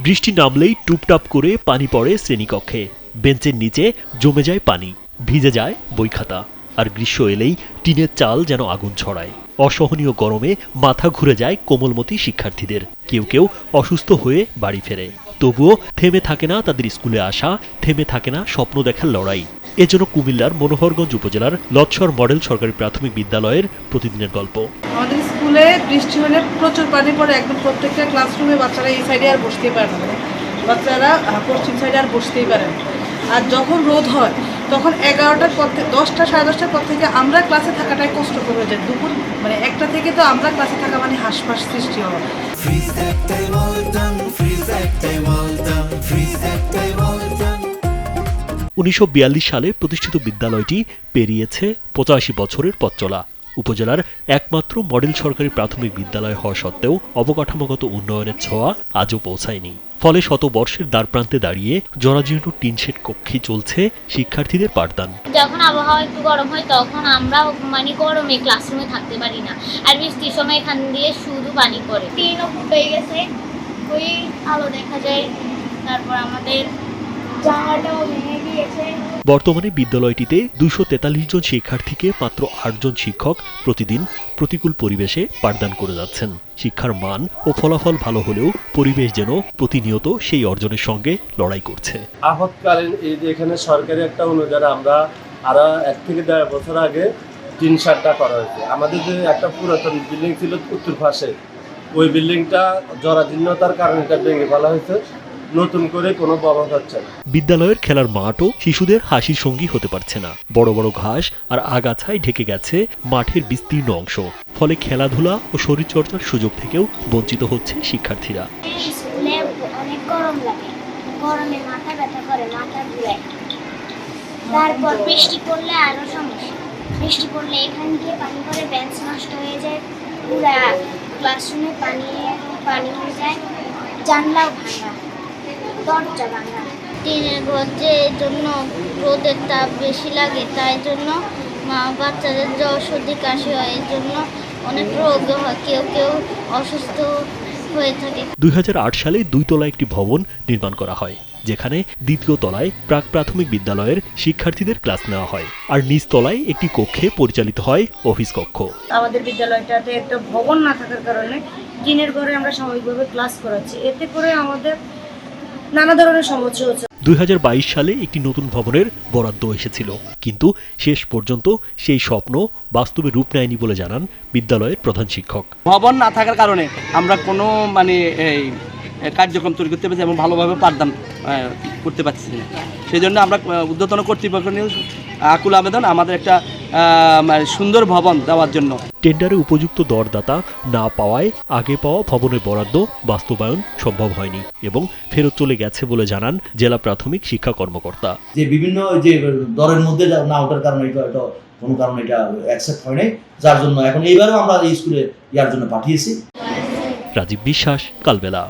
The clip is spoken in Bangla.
বৃষ্টি নামলেই টুপটাপ করে পানি পড়ে শ্রেণীকক্ষে, বেঞ্চের নিচে জমে যায় পানি, ভিজে যায় বই খাতা। আর গ্রীষ্ম এলেই টিনের চাল যেন আগুন ছড়ায়। অসহনীয় গরমে মাথা ঘুরে যায় কোমলমতি শিক্ষার্থীদের। কেউ কেউ অসুস্থ হয়ে বাড়ি ফেরে। তবুও থেমে থাকে না তাদের স্কুলে আসা, থেমে থাকে না স্বপ্ন দেখার লড়াই। এজন্য কুমিল্লার মনোহরগঞ্জ উপজেলার লৎসর মডেল সরকারি প্রাথমিক বিদ্যালয়ের প্রতিদিনের গল্প। আমাদের স্কুলে বৃষ্টি হলে প্রচুর পানি পড়ে, একদম প্রত্যেকটা ক্লাসরুমে বাচ্চারা এই সাইডে আর বসতেই পারে না, বাচ্চারা পশ্চিম সাইডে আর বসতেই পারে না। আর যখন রোদ হয় তখন 11টার পর থেকে 10টা সাড়ে 10টার পর থেকে আমরা ক্লাসে থাকাটাই কষ্টকর হয়ে যায়। দুপুর 1টা থেকে তো আমরা ক্লাসে থাকা মানে হাঁসফাঁস সৃষ্টি হওয়া। 1942 সালে প্রতিষ্ঠিত বিদ্যালয়টি পেরিয়েছে 85 বছরের পথ চলা। উপজেলার একমাত্র মডেল সরকারি প্রাথমিক বিদ্যালয় হওয়া সত্ত্বেও অবকাঠামোগত উন্নয়নের ছোঁয়া আজও পৌঁছায়নি। ফলে শতবর্ষের দ্বারপ্রান্তে দাঁড়িয়ে জরাজীর্ণ টিনশেড কক্ষে চলছে শিক্ষার্থীদের পাঠদান। যখন আবহাওয়া একটু গরম হয় তখন আমরা গরমে ক্লাসরুমে থাকতে পারি না, আর বৃষ্টির সময় এখান দিয়ে শুধু পানি পড়ে। টিনও ফুটে গেছে, ওই আলো দেখা যায়, তারপর আমাদের জানালাটাও ভেঙে গিয়েছে। বর্তমানে বিদ্যালয়টিতে 243 জন শিক্ষার্থীকে মাত্র 8 জন শিক্ষক প্রতিদিন প্রতিকূল পরিবেশে পাঠদান করে যাচ্ছেন। শিক্ষার মান ও ফলাফল ভালো হলেও পরিবেশ যেন প্রতিনিয়ত সেই অর্জনের সঙ্গে লড়াই করছে। আপৎকালীন এই যে এখানে সরকারি একটা অনুদান আমরা আরো 1 থেকে 1.5 বছর আগে 3 সাতটা করা হয়েছে। আমাদের যে একটা পুরাতন বিল্ডিং ছিল উত্তর পাশে, ওই বিল্ডিংটা জরাজীর্ণতার কারণে এটা ভেঙে ফেলা হয়েছে, নতুন করে কোনো ব্যবহার হচ্ছে না। বিদ্যালয়ের খেলার মাঠও শিশুদের হাসির সঙ্গী হতে পারছে না। বড় বড় ঘাস আর আগাছায় ঢেকে গেছে মাঠের বিস্তীর্ণ অংশ। ফলে খেলাধুলা ও শরীরচর্চার সুযোগ থেকেও বঞ্চিত হচ্ছে শিক্ষার্থীরা। স্কুলে অনেক গরম লাগে, গরমে মাথা ব্যথা করে, মাথা ঘুরায়। তারপর বৃষ্টি পড়লে আরো সমস্যা, বৃষ্টি পড়লে এখান দিয়ে পানি পড়ে, বেঞ্চ নষ্ট হয়ে যায়, পুরা ক্লাসরুমে পানি হয়ে যায়, জানলাও ভাঙা, দরজা ভাঙা। টিনের ঘর যে এই জন্য রোদের তাপ বেশি লাগে, তাই জন্য বাচ্চাদের জ্বর সর্দি কাশি হয়, এই জন্য অনেক রোগ হয়, কেউ কেউ অসুস্থ হয়ে থাকে। 2008 সালে 2 তলা একটি ভবন নির্মাণ করা হয়, যেখানে দ্বিতীয় তলায় প্রাক প্রাথমিক বিদ্যালয়ের শিক্ষার্থীদের ক্লাস নেওয়া হয়, আর নিচ তলায় একটি কক্ষে পরিচালিত হয় অফিস কক্ষ। আমাদের বিদ্যালয়টাতে একটা ভবন না থাকার কারণে টিনের ঘরে আমরা স্বাভাবিকভাবে ক্লাস করাচ্ছি, এতে করে আমাদের নানা ধরনের সমস্যা হচ্ছে। 2022 সালে একটি নতুন ভবনের বরাদ্দ এসেছিল, কিন্তু শেষ পর্যন্ত সেই স্বপ্ন বাস্তবে রূপ নেয়নি বলে জানান বিদ্যালয়ের প্রধান শিক্ষক। ভবন না থাকার কারণে আমরা কোনো এই কার্যক্রম তৈরি করতে পারছি এবং ভালোভাবে পাঠদান করতে পারছি না। সেই জন্য আমরা ঊর্ধ্বতন কর্তৃপক্ষ নিয়ে আকুল আবেদন আমাদের একটা সুন্দর ভবন দেওয়ার জন্য। টেন্ডারে উপযুক্ত দরদাতা না পাওয়ায় আগে পাওয়া ভবনের বরাদ্দ বাস্তবায়ন সম্ভব হয়নি এবং ফেরত চলে গেছে বলে জানান জেলা প্রাথমিক শিক্ষা কর্মকর্তা। যে বিভিন্ন যে দরের মধ্যে না ওঠার কারণে এটা কোনো কারণে এটা অ্যাকসেপ্ট হয় নাই, যার জন্য এখন এইবারেও আমরা এই স্কুলে ইয়ার জন্য পাঠিয়েছি। রাজীব বিশ্বাস, কালবেলা।